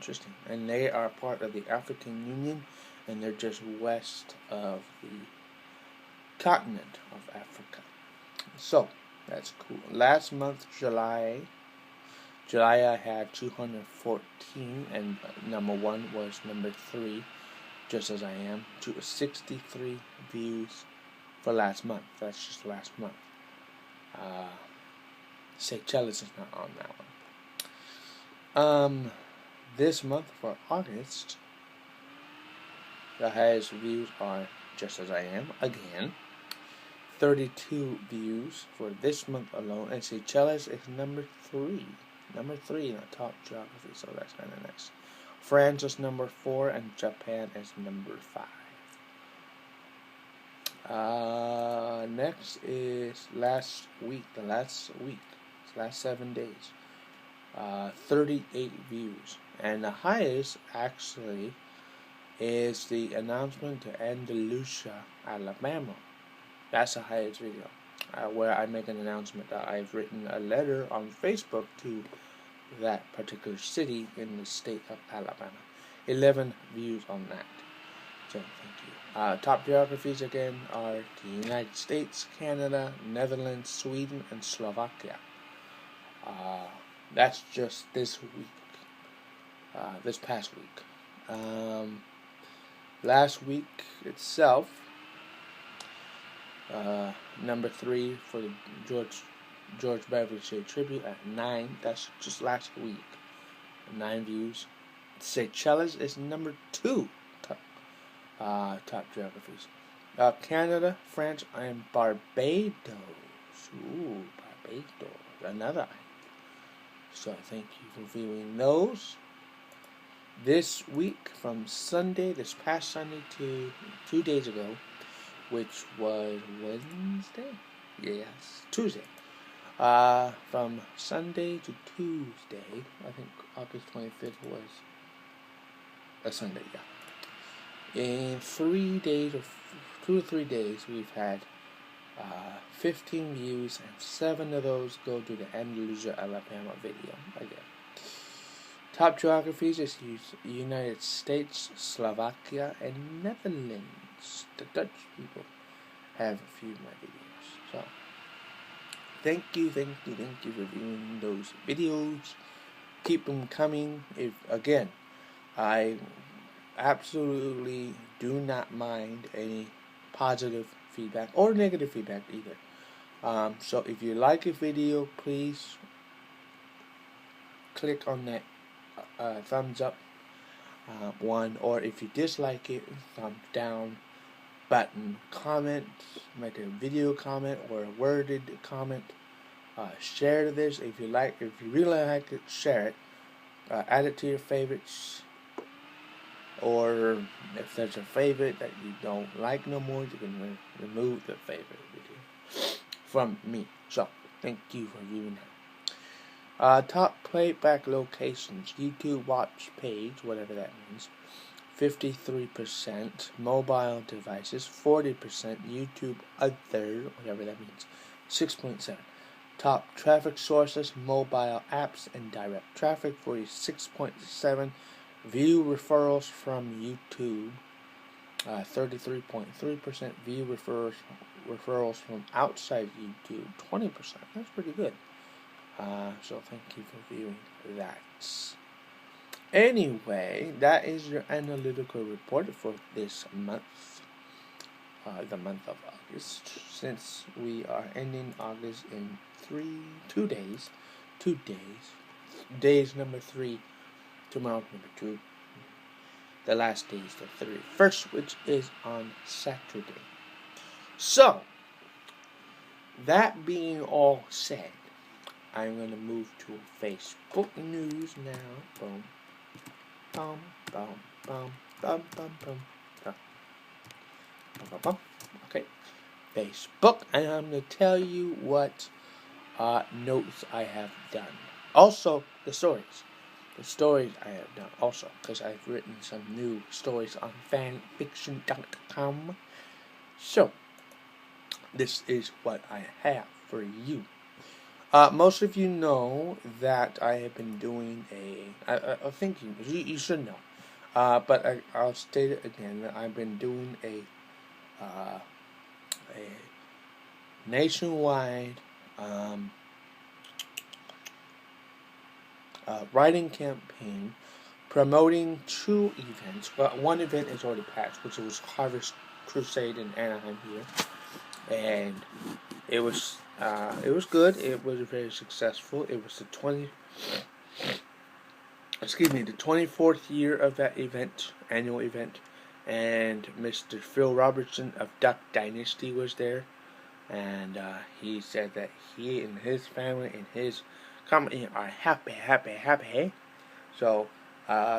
interesting. And they are part of the African Union, and they're just west of the continent of Africa. So, that's cool. Last month, July I had 214, and number 1 was number 3, just as I am. 63 views for last month. That's just last month. Seychelles is not on that one. This month for August, the highest views are just as I am again. 32 views for this month alone, and Seychelles is number 3. Number 3 in the top geography, so that's kind of nice. France is number 4, and Japan is number 5. Next is last 7 days. 38 views, and the highest actually is the announcement to Andalusia, Alabama. That's the highest video, where I make an announcement that I've written a letter on Facebook to that particular city in the state of Alabama. 11 views on that. So thank you. Top geographies again are the United States, Canada, Netherlands, Sweden, and Slovakia. That's just this week. This past week. Last week itself, number 3 for the George Beverly tribute at 9. That's just last week. 9 views. Seychelles is number 2 top geographies. Canada, France, and Barbados. Ooh, Barbados, another island. So thank you for viewing those. This week, from this past Sunday to 2 days ago, which was Wednesday? Yes, Tuesday. From Sunday to Tuesday, I think August 25th was a Sunday, yeah. In 3 days, or 2 or 3 days, we've had 15 views, and 7 of those go to the Andalusia, Alabama video again. Top geographies is United States, Slovakia, and Netherlands. The Dutch people have a few of my videos. So, thank you for viewing those videos. Keep them coming. I absolutely do not mind any positive feedback or negative feedback either. So if you like a video, please click on that thumbs up one, or if you dislike it, thumbs down button. Comment, make a video comment or a worded comment. Share this if you really like it. Share it. Add it to your favorites. Or if there's a favorite that you don't like no more, you can remove the favorite video from me. So, thank you for viewing that. Top playback locations, YouTube watch page, whatever that means, 53%, mobile devices, 40%, YouTube other, whatever that means, 6.7. Top traffic sources, mobile apps and direct traffic, 46.7. View referrals from YouTube, 33.3%. View referrals from outside YouTube, 20%. That's pretty good. So thank you for viewing that. Anyway, that is your analytical report for this month, the month of August. Since we are ending August in 2 days. Days number 3. Tomorrow, number 2. The last day is the 31st, which is on Saturday. So, that being all said, I'm going to move to Facebook news now. Boom. Bum, bum, bum, bum, bum, bum, bum. Bum, bum, bum. Okay. Facebook, and I'm going to tell you what notes I have done. Also, the stories I have done also, because I've written some new stories on fanfiction.com. So, this is what I have for you. Most of you know that I have been doing I think you should know. But I'll state it again. That I've been doing a nationwide um, writing campaign promoting 2 events. Well, one event is already passed, which was Harvest Crusade in Anaheim here, and it was good. It was very successful. It was the 24th year of that annual event, and Mr. Phil Robertson of Duck Dynasty was there, and he said that he and his family and his company are happy. So,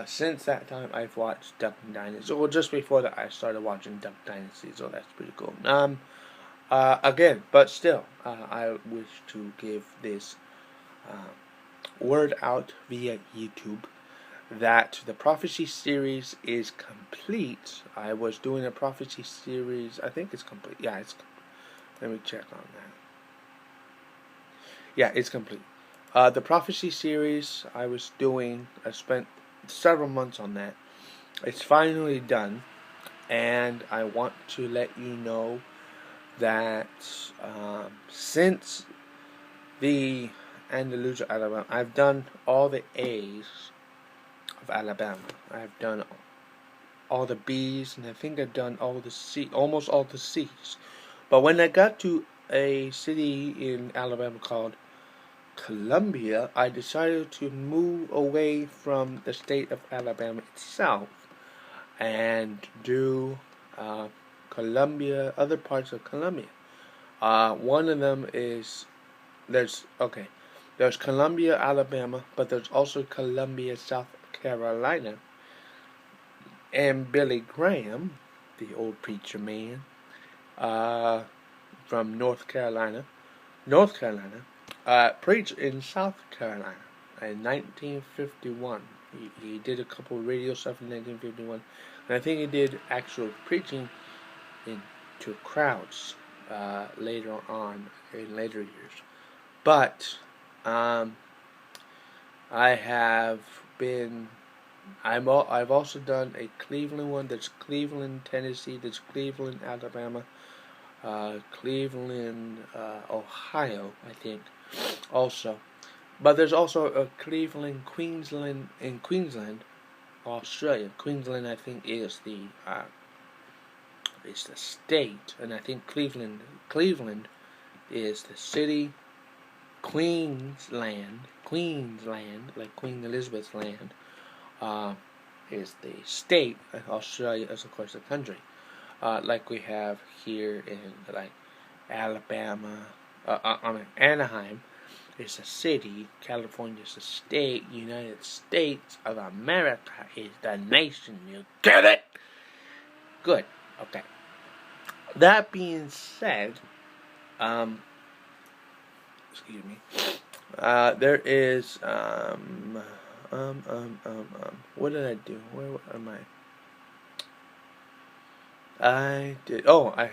since that time, I've watched Duck Dynasty. Well, just before that, I started watching Duck Dynasty, so that's pretty cool. Again, but still, I wish to give this word out via YouTube that the prophecy series is complete. I was doing a prophecy series. I think it's complete. Yeah, let me check on that. Yeah, it's complete. The prophecy series I spent several months on that. It's finally done, and I want to let you know that since the Andalusia, Alabama, I've done all the A's of Alabama. I've done all the B's, and I think I've done almost all the C's. But when I got to a city in Alabama called Columbia, I decided to move away from the state of Alabama itself and do other parts of Columbia. One of them is there's Columbia, Alabama, but there's also Columbia, South Carolina, and Billy Graham, the old preacher man, from North Carolina, preached in South Carolina in 1951. He did a couple of radio stuff in 1951, and I think he did actual preaching to crowds later on in later years. But I've also done a Cleveland one. There's Cleveland, Tennessee. There's Cleveland, Alabama. Cleveland, Ohio, I think, also. But there's also a Cleveland, Queensland, in Queensland, Australia. Queensland, I think, is the state, and I think Cleveland is the city. Queensland, like Queen Elizabeth's land, is the state, and Australia is, of course, the country. Like we have here in Alabama, Anaheim is a city, California is a state, United States of America is the nation. You get it? Good. Okay. That being said, excuse me. There is what did I do? Where am I? I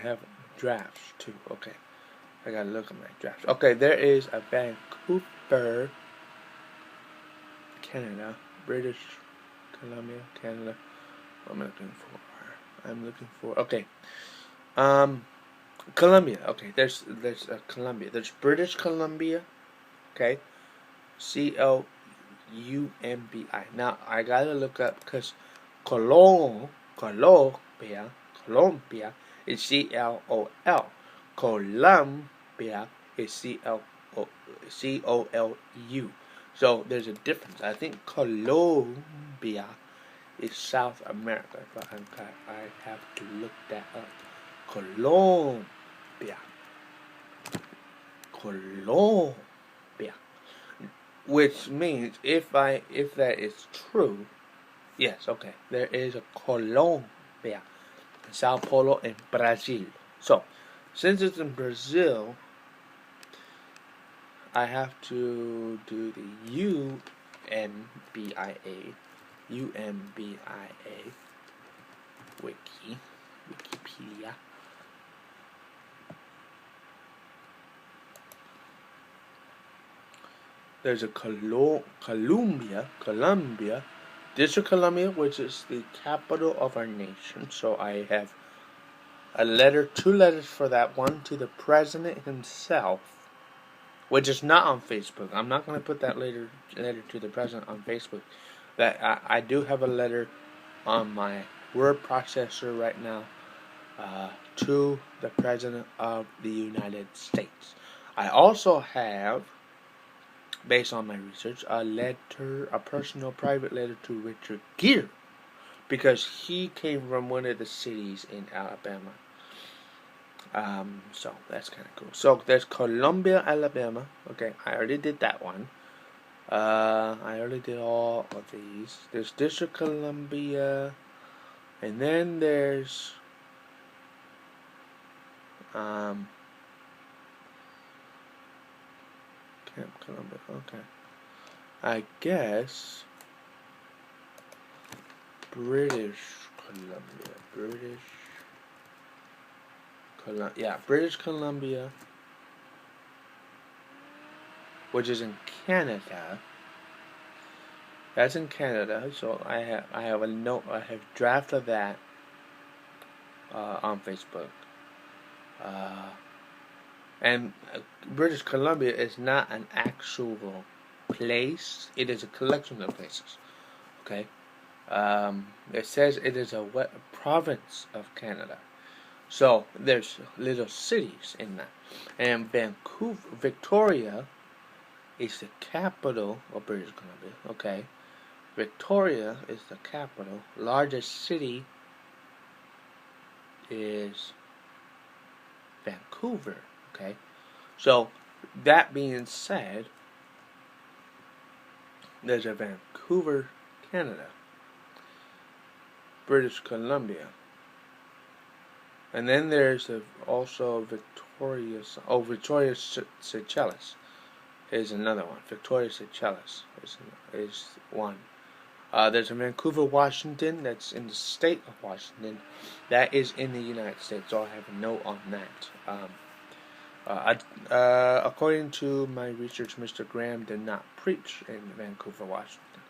have drafts too. Okay. I gotta look at my drafts. Okay, there is a Vancouver, Canada, British Columbia, Canada. I'm looking for. Okay. Columbia. Okay, there's Columbia. There's British Columbia. Okay. Columbia. Now I gotta look up because Colombia is CLOL. Columbia is COLU. So there's a difference. I think Colombia is South America. But I have to look that up. Colombia. Which means if that is true, yes, okay, there is a Colombia, Sao Paulo, in Brazil. So, since it's in Brazil, I have to do the UMBIA Wikipedia. There's a Columbia, District of Columbia, which is the capital of our nation. So I have two letters for that. One to the president himself, which is not on Facebook. I'm not going to put that letter to the president on Facebook. I do have a letter on my word processor right now to the president of the United States. I also have, based on my research, a personal private letter to Richard Gere, because he came from one of the cities in Alabama. So that's kind of cool. So there's Columbia, Alabama. Okay, I already did that one. I already did all of these. There's District Columbia, and then there's Camp Columbia. Okay, I guess British Columbia. British Columbia, which is in Canada. That's in Canada. So I have a note. I have draft of that on Facebook. And British Columbia is not an actual place. It is a collection of places. Okay. It says it is a province of Canada. So there's little cities in that. And Victoria is the capital of British Columbia. Okay. Victoria is the capital. Largest city is Vancouver. Okay. So that being said, there's a Vancouver, Canada, British Columbia. And then there's also Victoria Seychelles is another one. Victoria Seychelles is one. There's a Vancouver, Washington, that's in the state of Washington. That is in the United States, so I have a note on that. According to my research, Mr. Graham did not preach in Vancouver, Washington.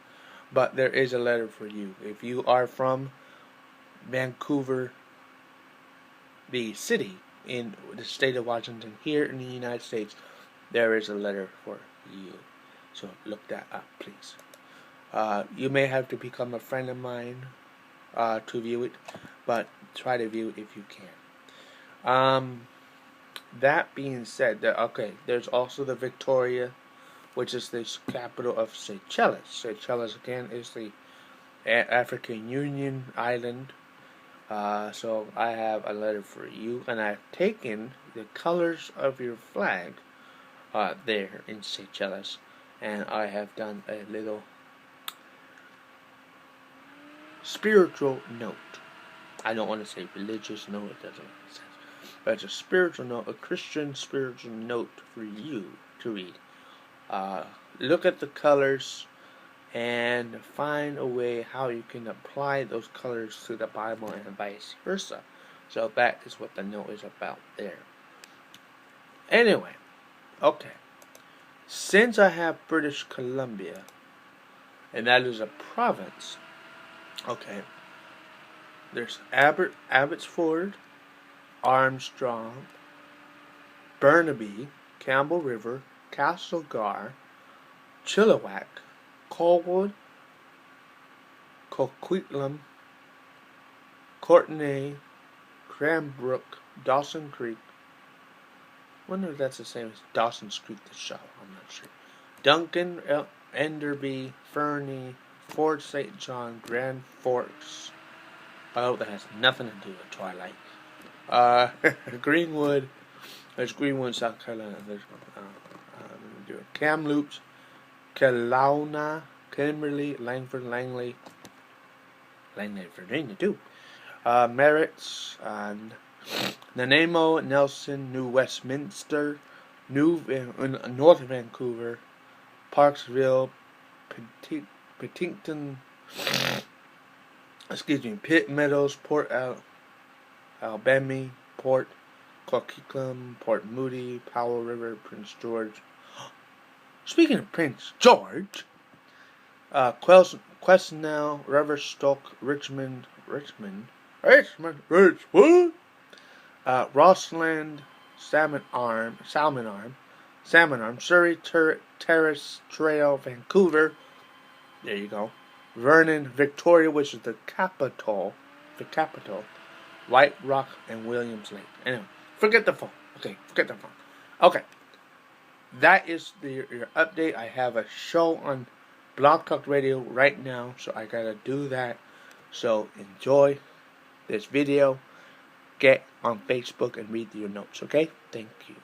But there is a letter for you. If you are from Vancouver, the city in the state of Washington, here in the United States, there is a letter for you. So look that up, please. You may have to become a friend of mine to view it, but try to view it if you can. That being said, there's also the Victoria, which is the capital of Seychelles. Seychelles, again, is the African Union island. So I have a letter for you, and I've taken the colors of your flag there in Seychelles, and I have done a little spiritual note. I don't want to say religious note, it doesn't make sense. But it's a spiritual note, a Christian spiritual note for you to read. Look at the colors and find a way how you can apply those colors to the Bible and vice versa. So that is what the note is about there. Anyway, okay. Since I have British Columbia, and that is a province, okay, there's Abbotsford, Armstrong, Burnaby, Campbell River, Castlegar, Chilliwack, Colwood, Coquitlam, Courtenay, Cranbrook, Dawson Creek. I wonder if that's the same as Dawson's Creek, the show. I'm not sure. Duncan, Enderby, Fernie, Fort St. John, Grand Forks. Oh, that has nothing to do with Twilight. Greenwood. There's Greenwood, South Carolina. There's Kamloops, Kelowna, Kimberly, Langford, Langley, Virginia too. Merritts, Nanaimo, Nelson, New Westminster, North Vancouver, Parksville, Penticton, Pitt Meadows, Port Alabama, Port Coquitlam, Port Moody, Powell River, Prince George, Speaking of Prince George, Quesnel, Reverstoke, Richmond, Rossland, Salmon Arm, Surrey Terrace Trail, Vancouver. There you go. Vernon, Victoria, which is the capital, White Rock, and Williams Lake. Anyway, forget the phone. Okay, forget the phone. Okay, that is your update. I have a show on Blog Talk Radio right now, so I gotta do that. So enjoy this video. Get on Facebook and read your notes, okay? Thank you.